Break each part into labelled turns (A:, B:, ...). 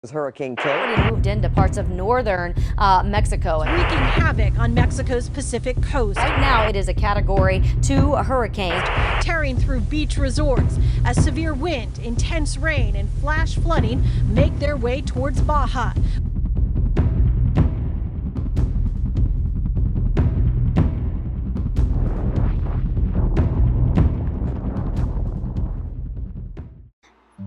A: Hurricane K
B: already moved into parts of northern Mexico,
C: wreaking havoc on Mexico's Pacific coast.
B: Right now, it is a Category 2 hurricane,
C: tearing through beach resorts as severe wind, intense rain, and flash flooding make their way towards Baja.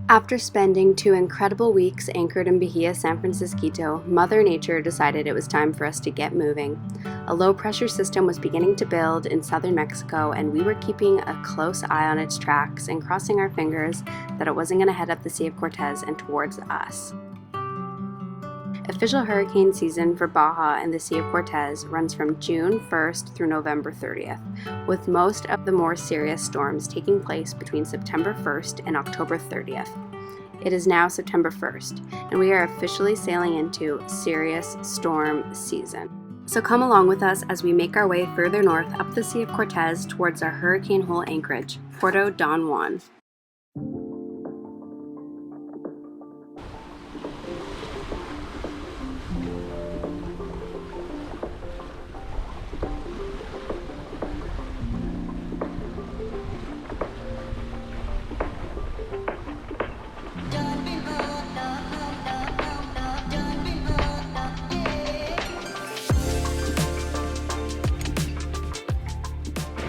D: After spending 2 incredible weeks anchored in Bahia, San Francisco, Mother Nature decided it was time for us to get moving. A low-pressure system was beginning to build in southern Mexico, and we were keeping a close eye on its tracks and crossing our fingers that it wasn't going to head up the Sea of Cortez and towards us. Official hurricane season for Baja and the Sea of Cortez runs from June 1st through November 30th, with most of the more serious storms taking place between September 1st and October 30th. It is now September 1st, and we are officially sailing into serious storm season. So come along with us as we make our way further north up the Sea of Cortez towards our hurricane hole anchorage, Puerto Don Juan.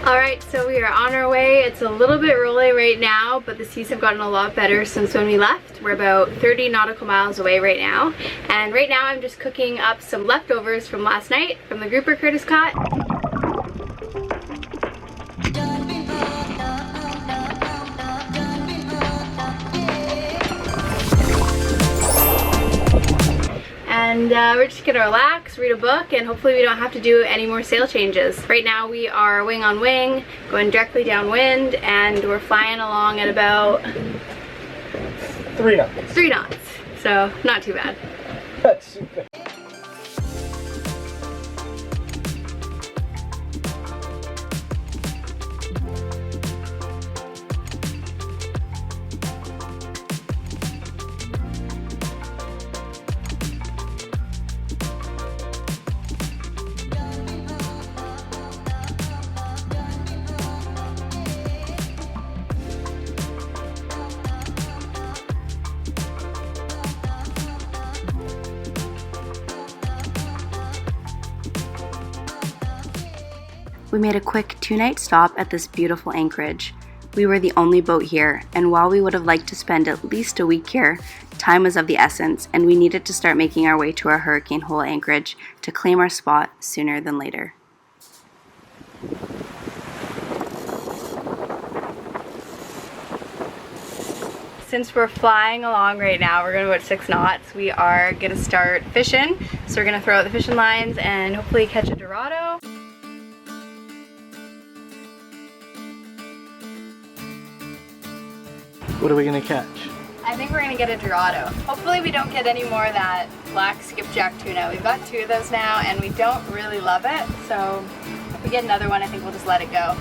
E: Alright, so we are on our way. It's a little bit rolling right now, but the seas have gotten a lot better since when we left. We're about 30 nautical miles away right now. And right now I'm just cooking up some leftovers from last night from the grouper Curtis caught. And we're just gonna relax, read a book, and hopefully we don't have to do any more sail changes. Right now we are wing on wing, going directly downwind, and we're flying along at about
A: 3 knots.
E: 3 knots, so not too bad.
A: That's super.
D: We made a quick 2-night stop at this beautiful anchorage. We were the only boat here, and while we would have liked to spend at least a week here, time was of the essence, and we needed to start making our way to our hurricane hole anchorage to claim our spot sooner than later.
E: Since we're flying along right now, we're going about 6 knots, we are going to start fishing. So we're going to throw out the fishing lines and hopefully catch a dorado.
F: What are we gonna catch?
E: I think we're gonna get a dorado. Hopefully we don't get any more of that black skipjack tuna. We've got 2 of those now and we don't really love it. So if we get another one, I think we'll just let it go.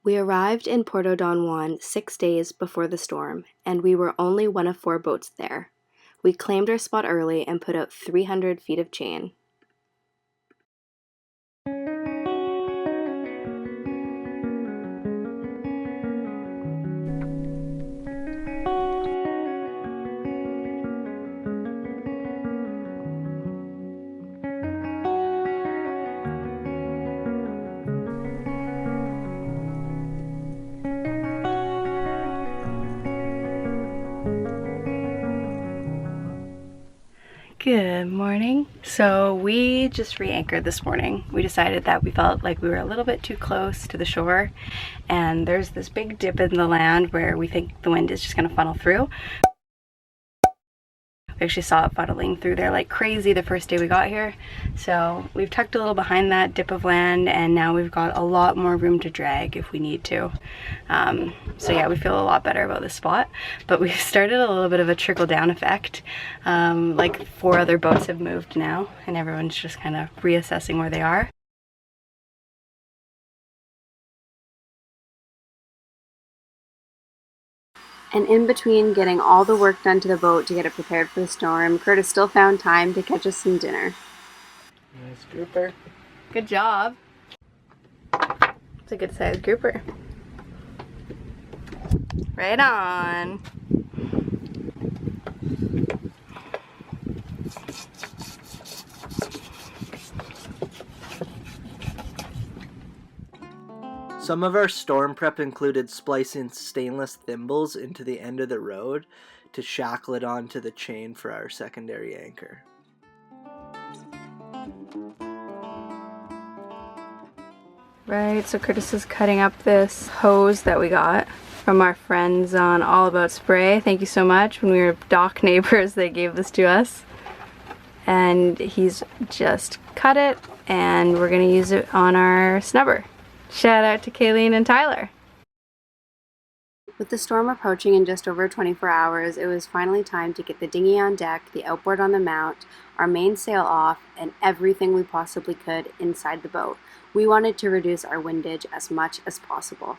D: We arrived in Puerto Don Juan 6 days before the storm, and we were only one of 4 boats there. We claimed our spot early and put out 300 feet of chain.
E: Good morning. So we just re-anchored this morning. We decided that we felt like we were a little bit too close to the shore, and there's this big dip in the land where we think the wind is just going to funnel through. We actually saw it funneling through there like crazy the first day we got here. So we've tucked a little behind that dip of land, and now we've got a lot more room to drag if we need to. So yeah, we feel a lot better about this spot, but we've started a little bit of a trickle down effect. Like 4 other boats have moved now, and everyone's just kind of reassessing where they are.
D: And in between getting all the work done to the boat to get it prepared for the storm, Curtis still found time to catch us some dinner.
A: Nice grouper.
E: Good job. It's a good sized grouper. Right on.
A: Some of our storm prep included splicing stainless thimbles into the end of the road to shackle it onto the chain for our secondary anchor.
E: Right, so Curtis is cutting up this hose that we got from our friends on All About Spray. Thank you so much. When we were dock neighbors, they gave this to us. And he's just cut it, and we're gonna use it on our snubber. Shout out to Kayleen and Tyler.
D: With the storm approaching in just over 24 hours, it was finally time to get the dinghy on deck, the outboard on the mount, our main sail off, and everything we possibly could inside the boat. We wanted to reduce our windage as much as possible.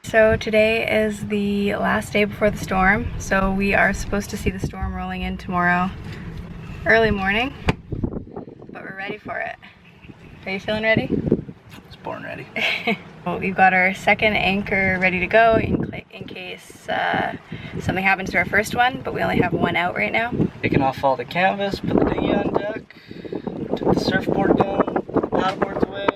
E: So today is the last day before the storm, so we are supposed to see the storm rolling in tomorrow early morning, but we're ready for it. Are you feeling ready?
A: Born ready.
E: Well, we've got our second anchor ready to go in case something happens to our first one, but we only have one out right now.
A: Taking off all the canvas, put the dinghy on deck, took the surfboard down, put the paddleboards away.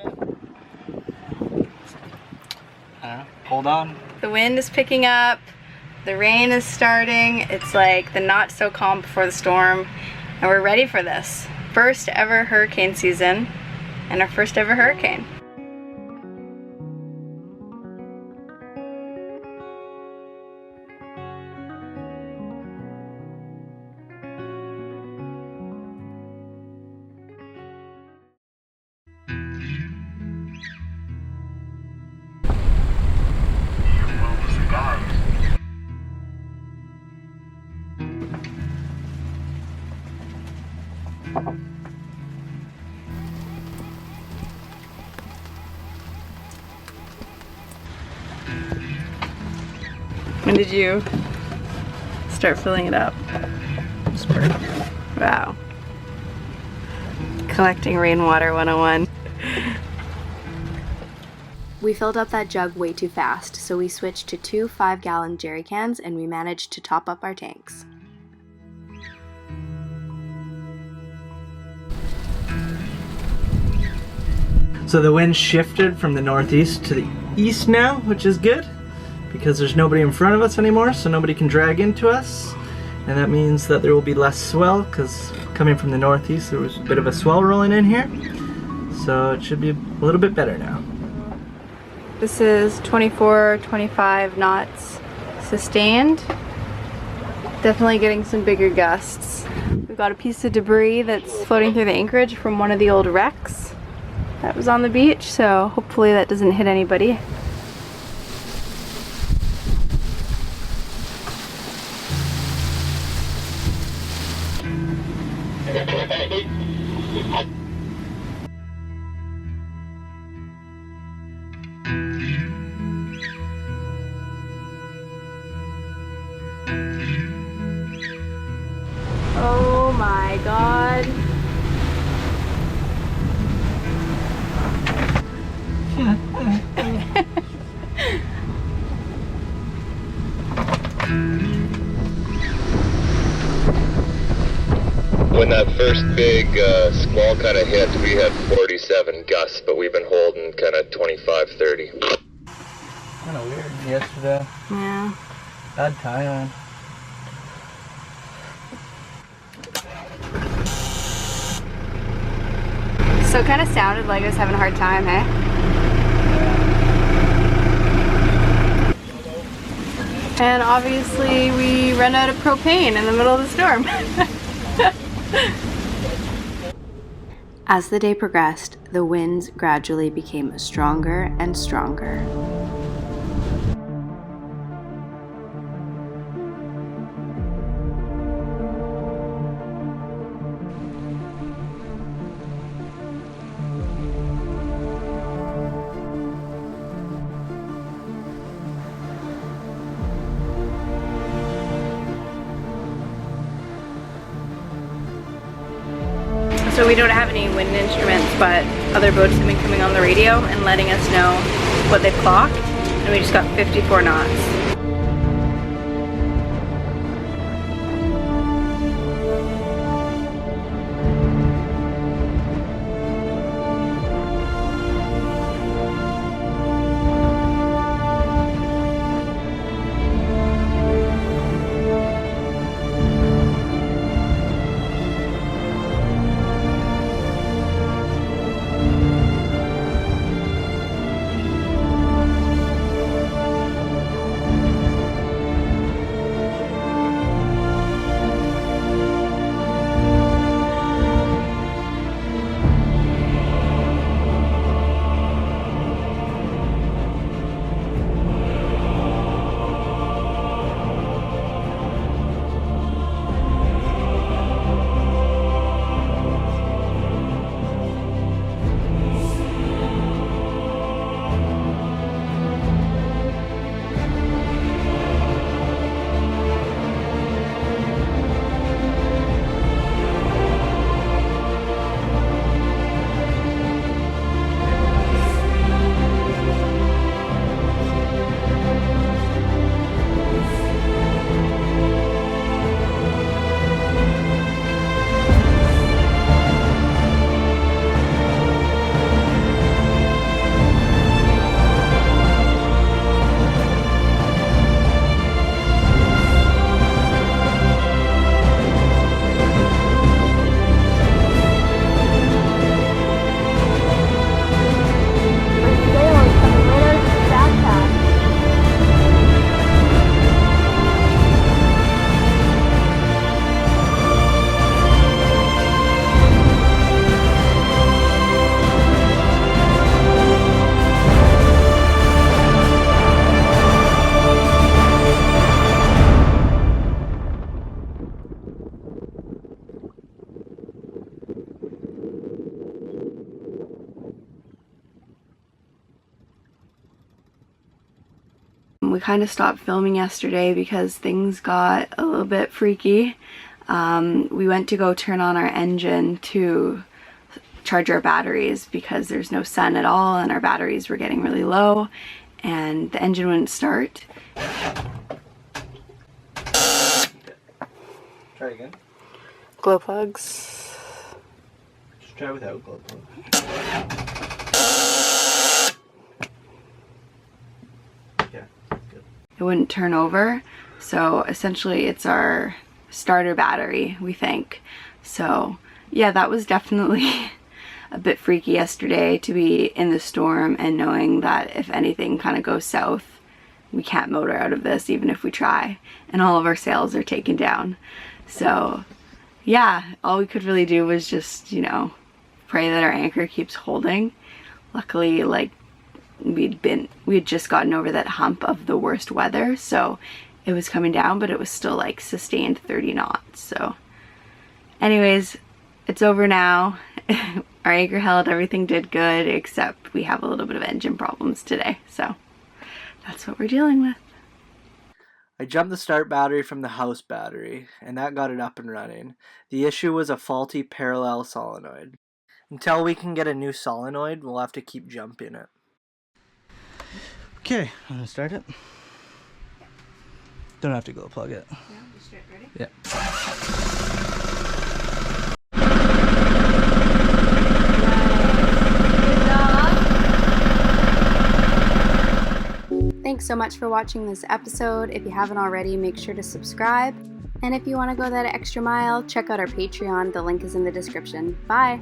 A: Hold on.
E: The wind is picking up, the rain is starting, it's like the not so calm before the storm, and we're ready for this. First ever hurricane season, and our first ever hurricane. When did you start filling it up?
A: Spring.
E: Wow. Collecting rainwater 101.
D: We filled up that jug way too fast, so we switched to 2 5-gallon jerry cans and we managed to top up our tanks.
A: So the wind shifted from the northeast to the east now, which is good because there's nobody in front of us anymore, so nobody can drag into us. And that means that there will be less swell because coming from the northeast there was a bit of a swell rolling in here. So it should be a little bit better now.
E: This is 24, 25 knots sustained. Definitely getting some bigger gusts. We've got a piece of debris that's floating through the anchorage from one of the old wrecks that was on the beach, so hopefully that doesn't hit anybody. Oh my god.
F: When that first big squall kind of hit, we had 47 gusts, but we've been holding kind of 25, 30.
A: Kind of weird yesterday.
E: Yeah.
A: Bad timing.
E: So it kind of sounded like I was having a hard time, hey? And obviously we ran out of propane in the middle of the storm.
D: As the day progressed, the winds gradually became stronger and stronger.
E: So we don't have any wind instruments, but other boats have been coming on the radio and letting us know what they've clocked, and we just got 54 knots. We kind of stopped filming yesterday because things got a little bit freaky. We went to go turn on our engine to charge our batteries because there's no sun at all and our batteries were getting really low and the engine wouldn't start.
A: Try again.
E: Glow plugs.
A: Just try without glow plug.
E: It wouldn't turn over, so essentially it's our starter battery, we think. So yeah, that was definitely a bit freaky yesterday to be in the storm and knowing that if anything kind of goes south, we can't motor out of this even if we try, and all of our sails are taken down. So yeah, all we could really do was just, you know, pray that our anchor keeps holding. Luckily, like, we had just gotten over that hump of the worst weather, so it was coming down, but it was still like sustained 30 knots. So anyways, it's over now. Our anchor held, everything did good, except we have a little bit of engine problems today, so that's what we're dealing with.
A: I jumped the start battery from the house battery, and that got it up and running. The issue was a faulty parallel solenoid. Until we can get a new solenoid, we'll have to keep jumping it. Okay, I'm gonna start it. Don't have to go plug it.
E: Yeah, just straight ready?
A: Yeah.
D: Thanks so much for watching this episode. If you haven't already, make sure to subscribe. And if you want to go that extra mile, check out our Patreon. The link is in the description. Bye!